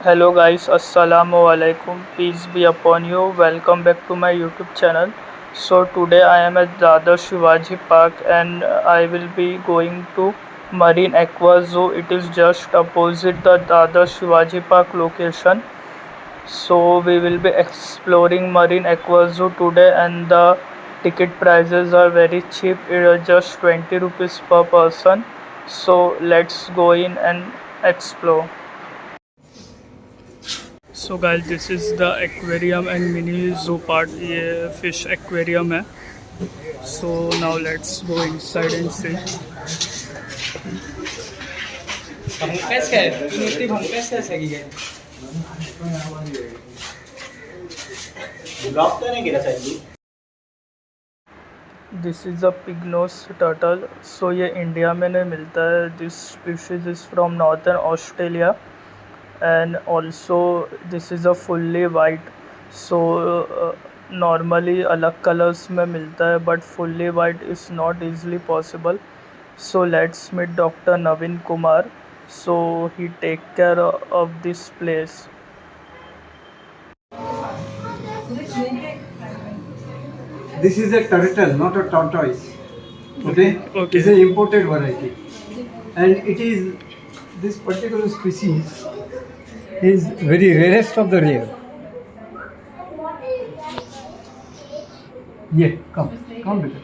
Hello guys, Assalamu alaikum. Peace be upon you. Welcome back to my YouTube channel. So today I am at Dada Shivaji Park and I will be going to Marine Aqua Zoo. It is just opposite the Dada Shivaji Park location. So we will be exploring Marine Aqua Zoo today and the ticket prices are very cheap. It is just 20 rupees per person. So let's go in and explore. So guys this is the aquarium and mini zoo part. ये fish aquarium है. So now let's go inside and see. This is a pignose turtle. सो ये India में नहीं मिलता है. This species is from northern Australia and also this is a fully white. So normally अलग colors में मिलता है but fully white is not easily possible. So let's meet Dr. Navin Kumar. So he take care of this place. This is a turtle, not a tortoise. Okay? Okay. It's an imported variety. And it is, this particular species is very rarest of the rare. Yeah, come बेटा.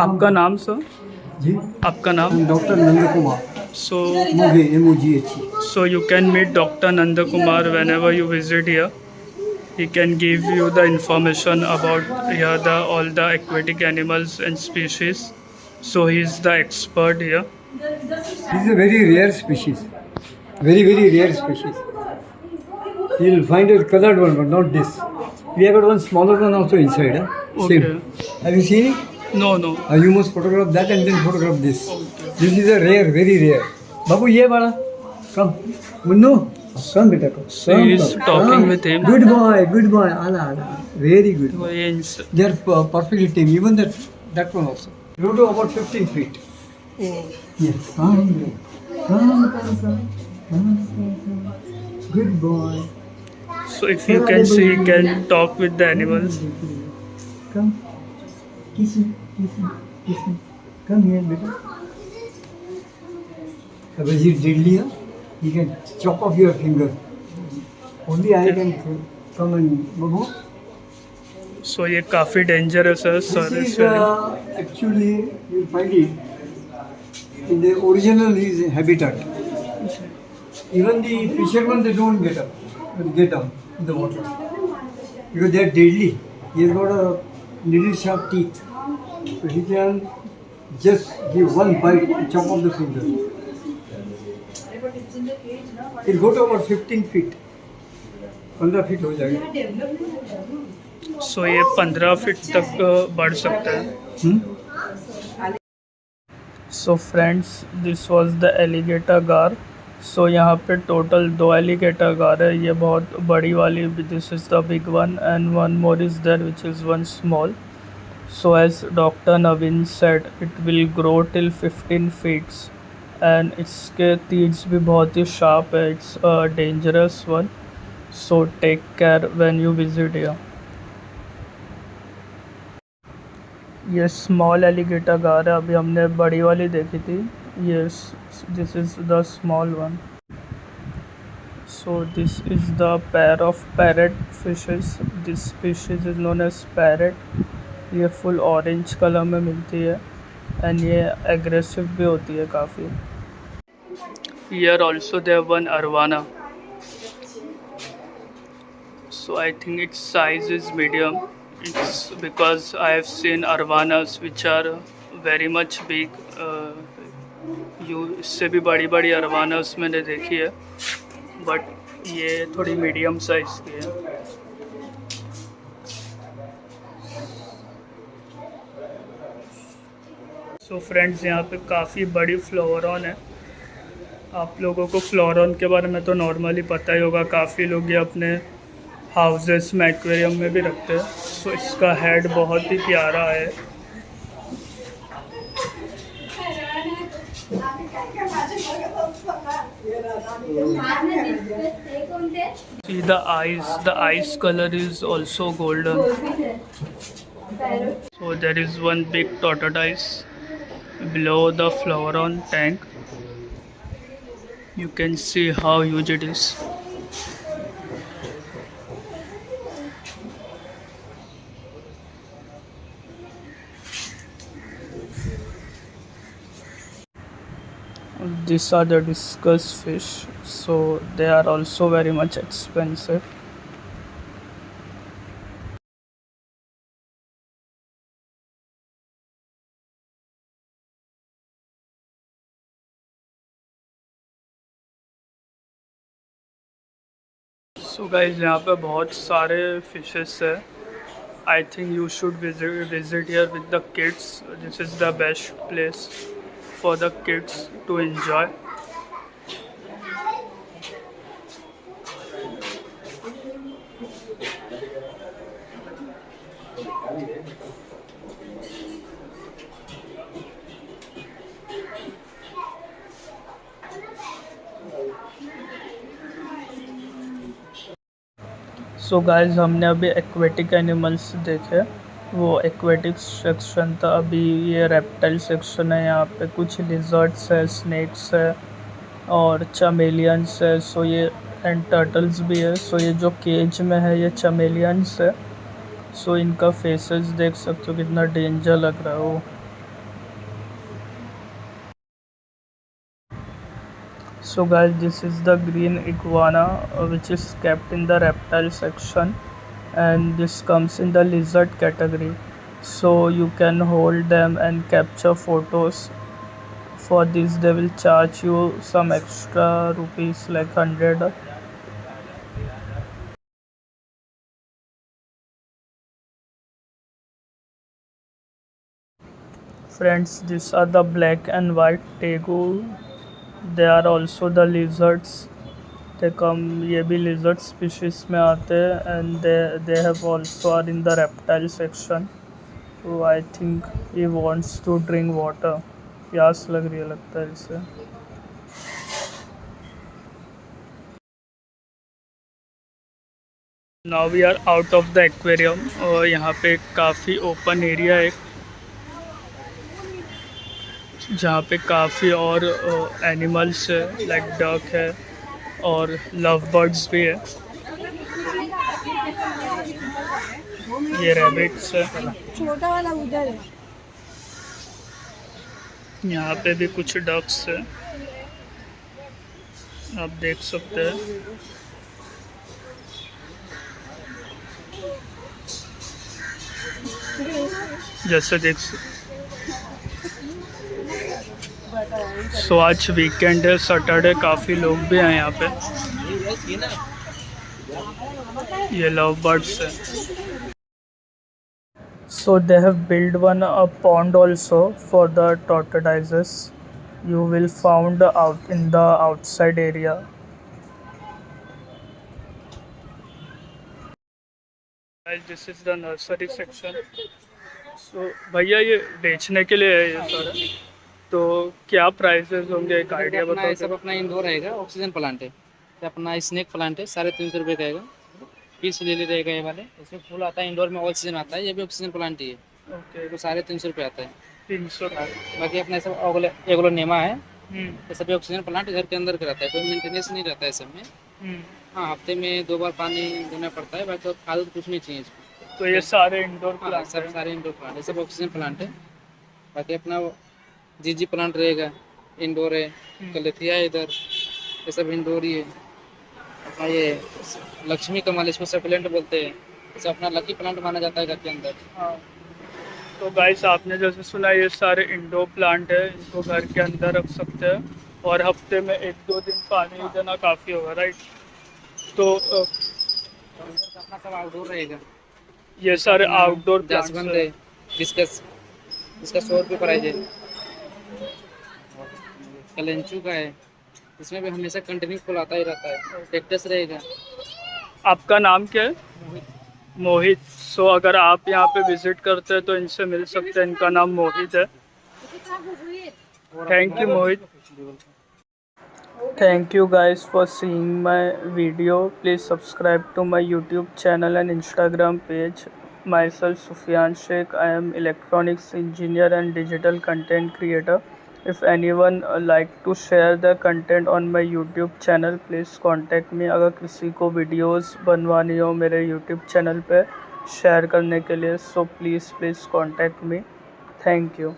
आपका नाम sir? जी, आपका नाम? Doctor Nand Kumar. So MOGHE. so you can meet Dr. Nand Kumar whenever you visit here. He can give you the information about here all the aquatic animals and species. So he is the expert here. This is a very rare species. Very rare species. You will find a colored one, but not this. We have got one smaller one also inside. Okay. Same. Have you seen it? No. You must photograph that and then photograph this. Okay. This is a rare, very rare. Babu, ye bala. Come. Munnu. Come, beta. Come. So he is talking with him. Good boy. Allah. Very good. They are perfectly tame. Even that one also. Go to about 15 feet. Yes. Come. Good boy. So if you can see, he can talk with the animals. Come. Kiss him. Come here, beta. If he is deadly, he can chop off your finger. Only I can come and Babu. So ये काफ़ी dangerous है sir. This is actually you find it in the original his habitat. Even the fishermen, they don't get down in the water because they are deadly. He has got a little sharp teeth, so he can just give one bite and chop off the finger. He'll go to about 15 feet. 15 feet हो जाएगा. So ये 15 feet तक बढ़ सकता है. So friends, this was the alligator gar. So यहाँ पे total 2 alligator gar है. ये बहुत बड़ी वाली. This is the big one and one more is there which is one small. So as Dr. Navin said, it will grow till 15 feet and इसके teeth भी बहुत ही sharp है. It's a dangerous one. So take care when you visit here. ये small alligator gar है. अभी हमने बड़ी वाली देखी थी. ये this is the small one. So this is the pair of parrot fishes. This species is known as parrot. ये फुल ऑरेंज कलर में मिलती है एंड ये एग्रेसिव भी होती है काफ़ी. Here also there one arowana. So I think its size is medium. It's because I have seen arvanas which are very much big. इससे भी बड़ी arvanas मैंने देखी है but ये थोड़ी मीडियम साइज की है. So फ्रेंड्स, यहाँ पे काफ़ी बड़ी फ्लोरॉन है. आप लोगों को फ्लोरॉन के बारे में तो नॉर्मली पता ही होगा. काफ़ी लोग ये अपने हाउसेस में एक्वेरियम में भी रखते हैं. सो इसका हेड बहुत ही प्यारा है. See the eyes color is also golden. So there is one big tortoise below the Flowerhorn tank. You can see how huge it is. These are the discus fish, so they are also very much expensive. So guys, यहाँ पे बहुत सारे fishes है. I think you should visit here with the kids. This is the best place for the kids to enjoy. So guys, हमने अभी aquatic animals देखे. वो aquatic section था. अभी ये रेप्टाइल सेक्शन है. यहाँ पे कुछ लिजर्ड्स है, स्नेक्स है और चमेलियंस है. सो ये एंड टर्टल्स भी है. सो ये जो केज में है ये चमेलियंस है. सो इनका फेसेस देख सकते हो कितना डेंजर लग रहा है वो. So guys, this is the green iguana which is kept in the reptile section, and this comes in the lizard category. So you can hold them and capture photos. For this they will charge you some extra rupees like 100. Friends, these are the black and white tegu. They are also the lizards. They come, ये भी lizard species में आते हैं, and they have also are in the reptile section. So I think he wants to drink water. प्यास लग रही है लगता है इसे. Now we are out of the aquarium. और यहाँ पे काफ़ी ओपन एरिया है जहाँ पे काफ़ी और एनिमल्स है, लाइक डक है और लव बर्ड्स भी है. ये रैबिट्स है. छोटा वाला उधर है. यहाँ पे भी कुछ डक्स है, आप देख सकते हैं. जैसे देख सो आज वीकेंड है, सैटरडे, काफ़ी लोग भी हैं यहाँ पे. ये लव बर्ड्स है. So they have built one a pond also for the tortoises. You will found out in the outside area. Guys, this is the nursery section. So भैया ये बेचने के लिए है ये सारा, तो क्या प्राइसेस होंगे, एक आइडिया बताओ. ये सब अपना इंडोर रहेगा, ऑक्सीजन प्लांट है. ये अपना स्नेक प्लांट है, 350 रुपये का रहेगा. पीस लिली रहेगा ये वाले. इसमें फूल आता है, इंडोर में ऑक्सीजन आता है. ये भी ऑक्सीजन प्लांट ही है. ओके, तो 350 रुपये आता है. 300. बाकी अपना सब एगोलो नेमा है. ये सभी ऑक्सीजन प्लांट घर के अंदर का रहता है, कोई मेंटेनेंस नहीं रहता है सब में. हाँ, हफ्ते में 2 बार पानी देना पड़ता है. बाकी खाद कुछ नहीं चाहिए इसको. तो ये सारे इंडोर प्लांट, सब सारे इंडोर प्लांट है, सब ऑक्सीजन प्लांट है. बाकी अपना जीजी प्लांट रहेगा, इंडोर है. कलेथिया है इधर, ये सब इंडोर ही है. अपना ये लक्ष्मी कमल, इसको सप्लेंट बोलते हैं. इसे अपना लकी प्लांट माना जाता है घर के अंदर. हाँ. तो गाइस, आपने जैसे सुना ये सारे इंडोर प्लांट है, इनको घर के अंदर रख सकते हैं और हफ्ते में 1-2 दिन पानी देना काफ़ी होगा, राइट. तो अपना सब आउटडोर रहेगा. ये सारे आउटडोर जासवंत है, डिस्कस, इसका 100 रुपये प्राइस है. कलेंचू का है, इसमें भी हमेशा कंटिन्यू फूल आता ही रहता है. कैक्टस रहेगा. आपका नाम क्या है? मोहित. सो अगर आप यहाँ पे विजिट करते हैं तो इनसे मिल सकते हैं. इनका नाम मोहित है. Thank you Mohit. Thank you guys for seeing my video. Please subscribe to my YouTube channel and Instagram page. Myself Sufyan Sheikh. I am electronics engineer and digital content creator. If anyone like to share the content on my YouTube channel, please contact me. अगर किसी को videos बनवानी हो मेरे YouTube channel पे share करने के लिए, so please contact me. Thank you.